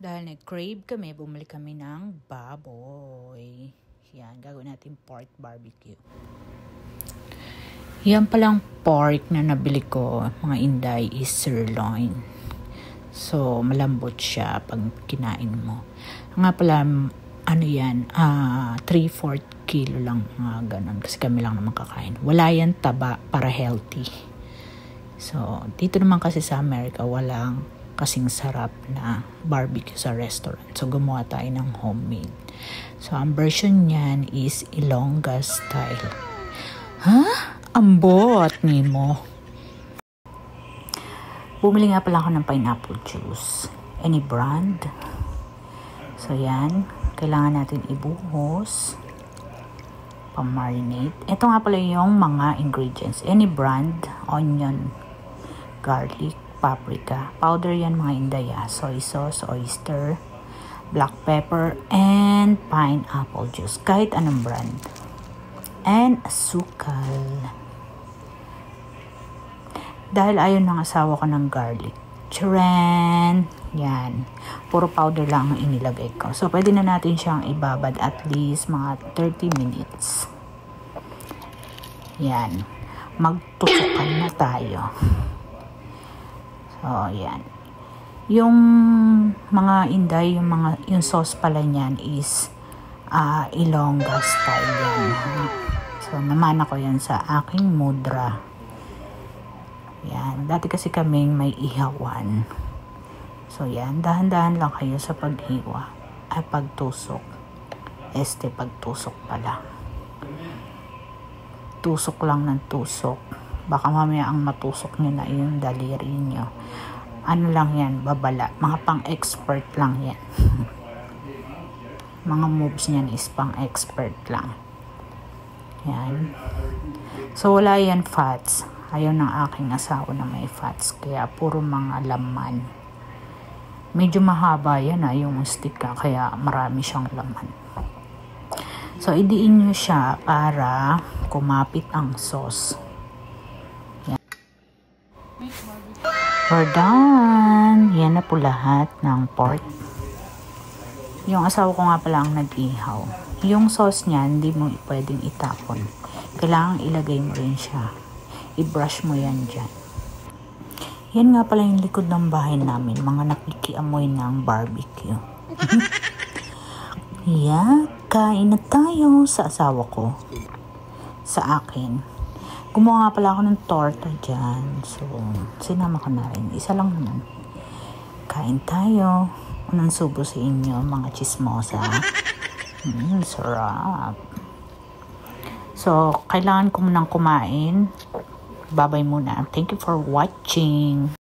Dahil nag-crave kami, bumili kami ng baboy. Yan, gagawin natin pork barbecue. Yan palang pork na nabili ko, mga Inday, is sirloin. So, malambot siya pag kinain mo. Nga pala, ano yan, 3/4 kilo lang, mga ganun. Kasi kami lang naman kakain. Wala yan taba para healthy. So, dito naman kasi sa Amerika, walang kasing sarap na barbecue sa restaurant. So, gumawa tayo ng homemade. So, ang version niyan is Ilongga style. Ha? Ambot ni mo. Bumili nga pala ako ng pineapple juice. Any brand. So, yan. Kailangan natin ibuhos. Pang-marinate. Ito nga pala yung mga ingredients. Any brand. Onion, garlic, paprika. Powder yan mga Inday. Soy sauce, oyster, black pepper, and pineapple juice. Kahit anong brand. And asukal. Dahil ayaw ng asawa ko ng garlic. Charan! Yan. Puro powder lang ang inilagay ko. So, pwede na natin siyang ibabad at least mga 30 minutes. Yan. Magtusukan na tayo. So, yan. Yung mga Inday, yung sauce pala niyan is Ilongga style yan. So, namana ko yan sa aking mudra. Yan. Dati kasi kaming may ihawan. So, yan. Dahan-dahan lang kayo sa paghiwa. Pagtusok. Pagtusok pala. Tusok lang ng tusok. Baka mamaya ang matusok nyo na yung daliri nyo. Ano lang yan, babala. Mga pang-expert lang yan. Mga moves niyan is pang-expert lang. Yan. So, wala yan fats. Ayaw ng aking asawa na may fats. Kaya, puro mga laman. Medyo mahaba yan yung stick kaya marami siyang laman. So, idiin nyo siya para kumapit ang sauce. We're done. Yan na po lahat ng pork. Yung asawa ko nga pala ang nag-ihaw. Yung sauce niya, hindi mo pwedeng itapon. Kailangan ilagay mo rin siya. I-brush mo yan dyan. Yan nga pala yung likod ng bahay namin. Mga nakikiamoy ng barbecue. Yeah, kain na tayo sa asawa ko. Sa akin. Gumawa nga pala ako ng torta dyan. So, sinama ko na rin. Isa lang naman. Kain tayo. Unang subo sa inyo, mga chismosa. Sarap. So, kailangan ko munang kumain. Babay muna. Thank you for watching.